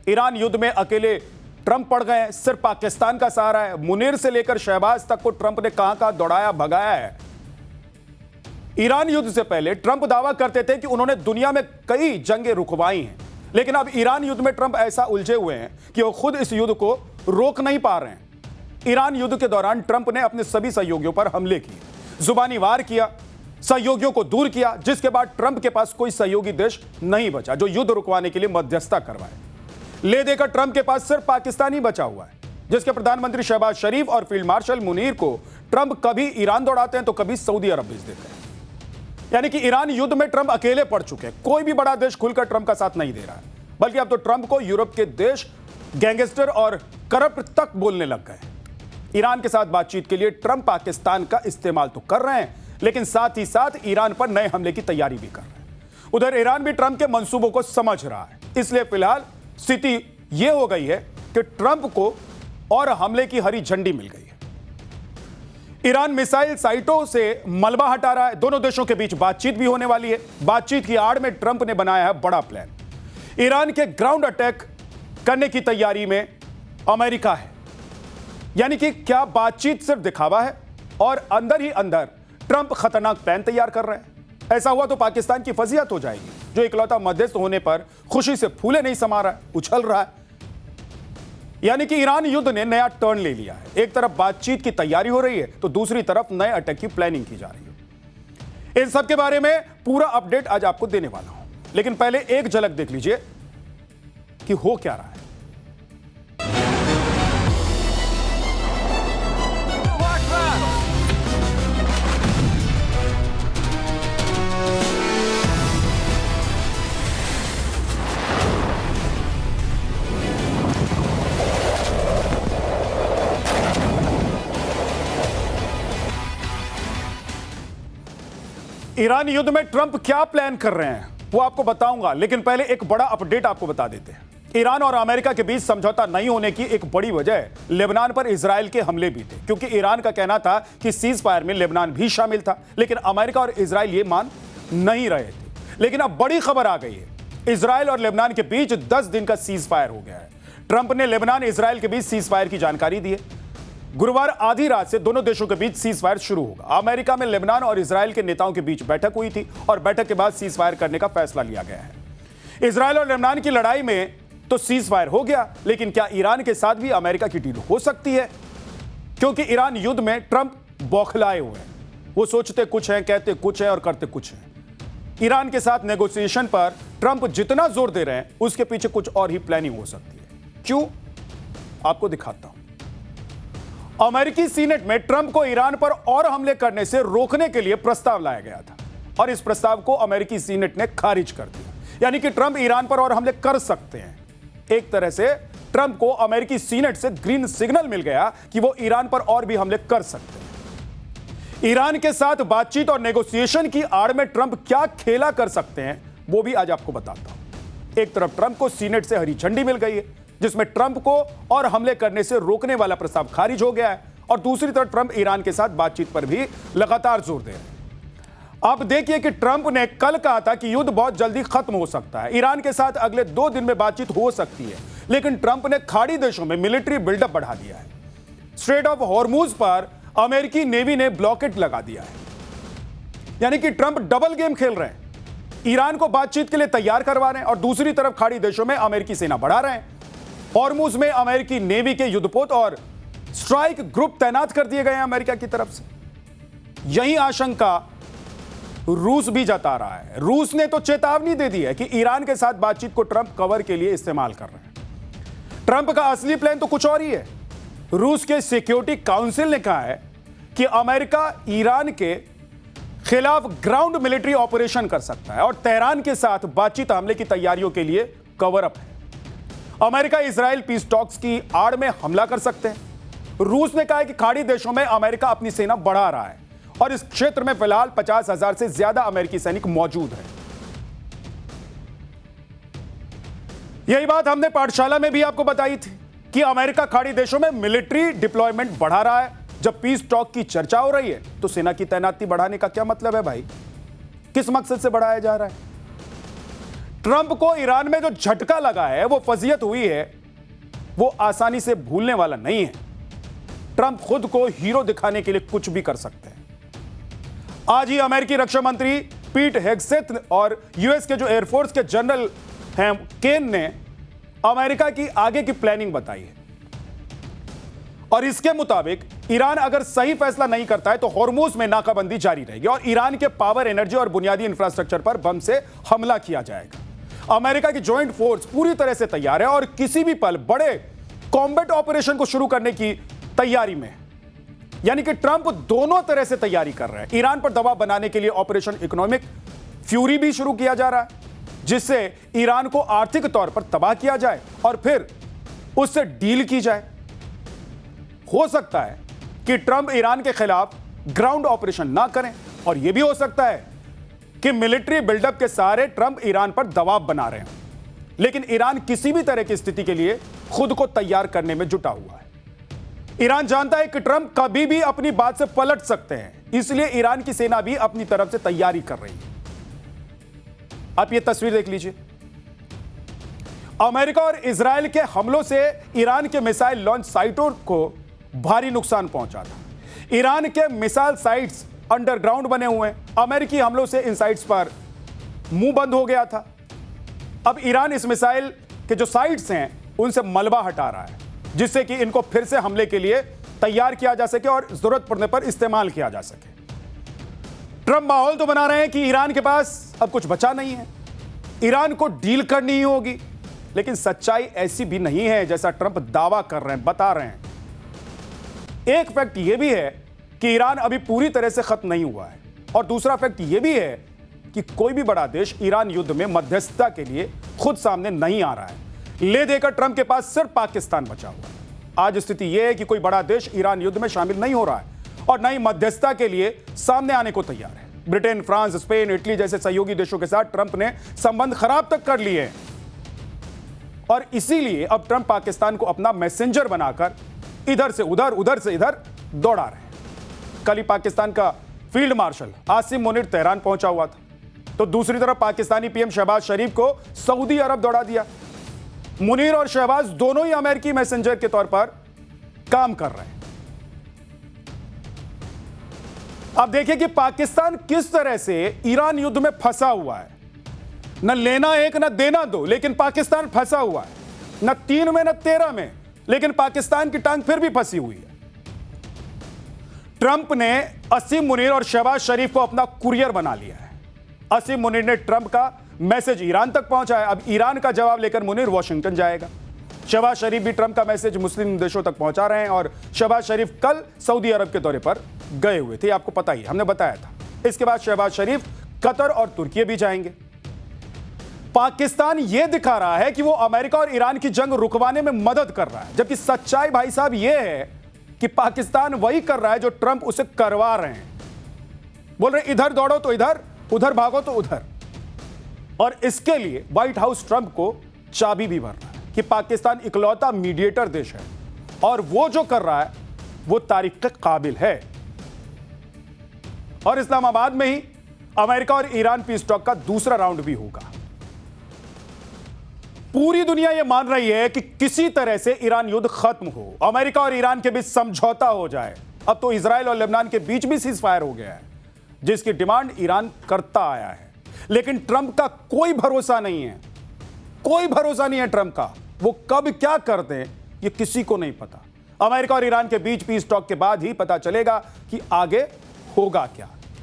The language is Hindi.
ईरान युद्ध में अकेले ट्रंप पड़ गए हैं, सिर्फ पाकिस्तान का सहारा है। मुनीर से लेकर शहबाज तक को ट्रंप ने कहां दौड़ाया भगाया है। ईरान युद्ध से पहले ट्रंप दावा करते थे कि उन्होंने दुनिया में कई जंगें रुकवाई हैं, लेकिन अब ईरान युद्ध में ट्रंप ऐसा उलझे हुए हैं कि वो खुद इस युद्ध को रोक नहीं पा रहे हैं। ईरान युद्ध के दौरान ट्रंप ने अपने सभी सहयोगियों पर हमले किए, जुबानी वार किया, सहयोगियों को दूर किया, जिसके बाद ट्रंप के पास कोई सहयोगी देश नहीं बचा जो युद्ध रुकवाने के लिए मध्यस्थता करवाए। ले देकर ट्रंप के पास सिर्फ पाकिस्तान ही बचा हुआ है, जिसके प्रधानमंत्री शहबाज शरीफ और फील्ड मार्शल मुनीर को ट्रंप कभी ईरान दौड़ाते हैं तो कभी सऊदी अरब भेज देते हैं। यानी कि ईरान युद्ध में ट्रंप अकेले पड़ चुके हैं। कोई भी बड़ा देश खुलकर ट्रंप का साथ नहीं दे रहा है, बल्कि अब तो ट्रंप को यूरोप के देश गैंगस्टर और करप्ट तक बोलने लग गए। ईरान के साथ बातचीत के लिए ट्रंप पाकिस्तान का इस्तेमाल तो कर रहे हैं, लेकिन साथ ही साथ ईरान पर नए हमले की तैयारी भी कर रहे हैं। उधर ईरान भी ट्रंप के मंसूबों को समझ रहा है, इसलिए फिलहाल स्थिति यह हो गई है कि ट्रंप को और हमले की हरी झंडी मिल गई है। ईरान मिसाइल साइटों से मलबा हटा रहा है, दोनों देशों के बीच बातचीत भी होने वाली है। बातचीत की आड़ में ट्रंप ने बनाया है बड़ा प्लान। ईरान के ग्राउंड अटैक करने की तैयारी में अमेरिका है। यानी कि क्या बातचीत सिर्फ दिखावा है और अंदर ही अंदर ट्रंप खतरनाक प्लान तैयार कर रहे हैं? ऐसा हुआ तो पाकिस्तान की फजीहत हो जाएगी, जो इकलौता मध्यस्थ होने पर खुशी से फूले नहीं समा रहा है, उछल रहा है। यानी कि ईरान युद्ध ने नया टर्न ले लिया है। एक तरफ बातचीत की तैयारी हो रही है तो दूसरी तरफ नए अटैक की प्लानिंग की जा रही है। इन सब के बारे में पूरा अपडेट आज आपको देने वाला हूं, लेकिन पहले एक झलक देख लीजिए कि हो क्या रहा है। ईरान युद्ध में ट्रंप क्या प्लान कर रहे हैं वो आपको बताऊंगा, लेकिन पहले एक बड़ा अपडेट आपको बता देते हैं। ईरान और अमेरिका के बीच समझौता नहीं होने की एक बड़ी वजह लेबनान पर इजराइल के हमले भी थे, क्योंकि ईरान का कहना था कि सीज फायर में लेबनान भी शामिल था, लेकिन अमेरिका और इजराइल ये मान नहीं रहे थे। लेकिन अब बड़ी खबर आ गई है, इजराइल और लेबनान के बीच 10 दिन का सीज फायर हो गया है। ट्रंप ने लेबनान इजराइल के बीच सीज फायर की जानकारी दी है। गुरुवार आधी रात से दोनों देशों के बीच सीज फायर शुरू होगा। अमेरिका में लेबनान और इजराइल के नेताओं के बीच बैठक हुई थी और बैठक के बाद सीज फायर करने का फैसला लिया गया है। इजराइल और लेबनान की लड़ाई में तो सीज फायर हो गया, लेकिन क्या ईरान के साथ भी अमेरिका की डील हो सकती है? क्योंकि ईरान युद्ध में ट्रंप बौखलाए हुए हैं। वो सोचते कुछ हैं, कहते कुछ है और करते कुछ है। ईरान के साथ नेगोशिएशन पर ट्रंप जितना जोर दे रहे हैं उसके पीछे कुछ और ही प्लानिंग हो सकती है। क्यों, आपको दिखाता हूं। अमेरिकी सीनेट में ट्रंप को ईरान पर और हमले करने से रोकने के लिए प्रस्ताव लाया गया था और इस प्रस्ताव को अमेरिकी सीनेट ने खारिज कर दिया। यानी कि ट्रंप ईरान पर और हमले कर सकते हैं। एक तरह से ट्रंप को अमेरिकी सीनेट से ग्रीन सिग्नल मिल गया कि वो ईरान पर और भी हमले कर सकते हैं। ईरान के साथ बातचीत और नेगोशिएशन की आड़ में ट्रंप क्या खेला कर सकते हैं वो भी आज आपको बताता हूं। एक तरफ ट्रंप को सीनेट से हरी झंडी मिल गई है, जिसमें ट्रंप को और हमले करने से रोकने वाला प्रस्ताव खारिज हो गया है, और दूसरी तरफ ट्रंप ईरान के साथ बातचीत पर भी लगातार जोर दे रहे हैं। अब देखिए कि ट्रंप ने कल कहा था कि युद्ध बहुत जल्दी खत्म हो सकता है, ईरान के साथ अगले 2 दिन में बातचीत हो सकती है, लेकिन ट्रंप ने खाड़ी देशों में मिलिट्री बिल्डअप बढ़ा दिया है। स्ट्रेट ऑफ हॉर्मुज पर अमेरिकी नेवी ने ब्लॉकेट लगा दिया है। यानी कि ट्रंप डबल गेम खेल रहे हैं, ईरान को बातचीत के लिए तैयार करवा रहे हैं और दूसरी तरफ खाड़ी देशों में अमेरिकी सेना बढ़ा रहे हैं। हॉर्मुज में अमेरिकी नेवी के युद्धपोत और स्ट्राइक ग्रुप तैनात कर दिए गए हैं अमेरिका की तरफ से। यही आशंका रूस भी जता रहा है। रूस ने तो चेतावनी दे दी है कि ईरान के साथ बातचीत को ट्रंप कवर के लिए इस्तेमाल कर रहे हैं। ट्रंप का असली प्लान तो कुछ और ही है। रूस के सिक्योरिटी काउंसिल ने कहा है कि अमेरिका ईरान के खिलाफ ग्राउंड मिलिट्री ऑपरेशन कर सकता है और तेहरान के साथ बातचीत हमले की तैयारियों के लिए कवर अप है। अमेरिका इजराइल पीस टॉक्स की आड़ में हमला कर सकते हैं। रूस ने कहा है कि खाड़ी देशों में अमेरिका अपनी सेना बढ़ा रहा है और इस क्षेत्र में फिलहाल 50,000 से ज्यादा अमेरिकी सैनिक मौजूद हैं। यही बात हमने पाठशाला में भी आपको बताई थी कि अमेरिका खाड़ी देशों में मिलिट्री डिप्लॉयमेंट बढ़ा रहा है। जब पीस टॉक की चर्चा हो रही है तो सेना की तैनाती बढ़ाने का क्या मतलब है भाई? किस मकसद से बढ़ाया जा रहा है? ट्रंप को ईरान में जो झटका लगा है, वो फजीयत हुई है, वो आसानी से भूलने वाला नहीं है। ट्रंप खुद को हीरो दिखाने के लिए कुछ भी कर सकते हैं। आज ही अमेरिकी रक्षा मंत्री पीट हेगसेथ और यूएस के जो एयरफोर्स के जनरल हैं केन ने अमेरिका की आगे की प्लानिंग बताई है और इसके मुताबिक ईरान अगर सही फैसला नहीं करता है तो हॉर्मुज में नाकाबंदी जारी रहेगी और ईरान के पावर, एनर्जी और बुनियादी इंफ्रास्ट्रक्चर पर बम से हमला किया जाएगा। अमेरिका की जॉइंट फोर्स पूरी तरह से तैयार है और किसी भी पल बड़े कॉम्बैट ऑपरेशन को शुरू करने की तैयारी में, यानी कि ट्रंप दोनों तरह से तैयारी कर रहे हैं। ईरान पर दबाव बनाने के लिए ऑपरेशन इकोनॉमिक फ्यूरी भी शुरू किया जा रहा है, जिससे ईरान को आर्थिक तौर पर तबाह किया जाए और फिर उससे डील की जाए। हो सकता है कि ट्रंप ईरान के खिलाफ ग्राउंड ऑपरेशन ना करें और यह भी हो सकता है कि मिलिट्री बिल्डअप के सहारे ट्रंप ईरान पर दबाव बना रहे हैं, लेकिन ईरान किसी भी तरह की स्थिति के लिए खुद को तैयार करने में जुटा हुआ है। ईरान जानता है कि ट्रंप कभी भी अपनी बात से पलट सकते हैं, इसलिए ईरान की सेना भी अपनी तरफ से तैयारी कर रही है। आप ये तस्वीर देख लीजिए। अमेरिका और इजराइल के हमलों से ईरान के मिसाइल लॉन्च साइटों को भारी नुकसान पहुंचा था। ईरान के मिसाइल साइट्स अंडरग्राउंड बने हुए हैं। अमेरिकी हमलों से इन साइट्स पर मुंह बंद हो गया था। अब ईरान इस मिसाइल के जो साइट्स हैं उनसे मलबा हटा रहा है, जिससे कि इनको फिर से हमले के लिए तैयार किया जा सके और जरूरत पड़ने पर इस्तेमाल किया जा सके। ट्रंप माहौल तो बना रहे हैं कि ईरान के पास अब कुछ बचा नहीं है, ईरान को डील करनी ही होगी, लेकिन सच्चाई ऐसी भी नहीं है जैसा ट्रंप दावा कर रहे हैं, बता रहे हैं। एक फैक्ट यह भी है कि ईरान अभी पूरी तरह से खत्म नहीं हुआ है और दूसरा फैक्ट यह भी है कि कोई भी बड़ा देश ईरान युद्ध में मध्यस्थता के लिए खुद सामने नहीं आ रहा है। ले देकर ट्रंप के पास सिर्फ पाकिस्तान बचा हुआ है। आज स्थिति यह है कि कोई बड़ा देश ईरान युद्ध में शामिल नहीं हो रहा है और न ही मध्यस्थता के लिए सामने आने को तैयार है। ब्रिटेन, फ्रांस, स्पेन, इटली जैसे सहयोगी देशों के साथ ट्रंप ने संबंध खराब तक कर लिए हैं और इसीलिए अब ट्रंप पाकिस्तान को अपना मैसेंजर बनाकर इधर से उधर, उधर से इधर दौड़ा रहे हैं। कल ही पाकिस्तान का field marshal Asim Munir Tehran पहुंचा हुआ था, तो दूसरी तरफ पाकिस्तानी पीएम शहबाज शरीफ को सऊदी अरब दौड़ा दिया। मुनीर और शहबाज दोनों ही अमेरिकी मैसेंजर के तौर पर काम कर रहे हैं। अब देखिए कि पाकिस्तान किस तरह से ईरान युद्ध में फंसा हुआ है। न लेना एक न देना दो, लेकिन पाकिस्तान फंसा हुआ है। न 3 में न 13 में, लेकिन पाकिस्तान की टांग फिर भी फंसी हुई है। ट्रंप ने असीम मुनीर और शहबाज शरीफ को अपना कुरियर बना लिया है। असीम मुनीर ने ट्रंप का मैसेज ईरान तक पहुंचाया, अब ईरान का जवाब लेकर मुनीर वॉशिंगटन जाएगा। शहबाज शरीफ भी ट्रंप का मैसेज मुस्लिम देशों तक पहुंचा रहे हैं और शहबाज शरीफ कल सऊदी अरब के दौरे पर गए हुए थे, आपको पता ही, हमने बताया था। इसके बाद शहबाज शरीफ कतर और तुर्की भी जाएंगे। पाकिस्तान यह दिखा रहा है कि वो अमेरिका और ईरान की जंग रुकवाने में मदद कर रहा है, जबकि सच्चाई भाई साहब यह है कि पाकिस्तान वही कर रहा है जो ट्रंप उसे करवा रहे हैं। बोल रहे इधर दौड़ो तो इधर, उधर भागो तो उधर। और इसके लिए व्हाइट हाउस ट्रंप को चाबी भी भर रहा है कि पाकिस्तान इकलौता मीडिएटर देश है और वो जो कर रहा है वो तारीफ के काबिल है। और इस्लामाबाद में ही अमेरिका और ईरान पीस टॉक का दूसरा राउंड भी होगा। पूरी दुनिया यह मान रही है कि किसी तरह से ईरान युद्ध खत्म हो, अमेरिका और ईरान के बीच समझौता हो जाए। अब तो इजराइल और लेबनान के बीच भी सीज फायर हो गया है, जिसकी डिमांड ईरान करता आया है। लेकिन ट्रंप का कोई भरोसा नहीं है, कोई भरोसा नहीं है ट्रंप का। वो कब क्या कर दें ये किसी को नहीं पता। अमेरिका और ईरान के बीच पीस टॉक के बाद ही पता चलेगा कि आगे होगा क्या।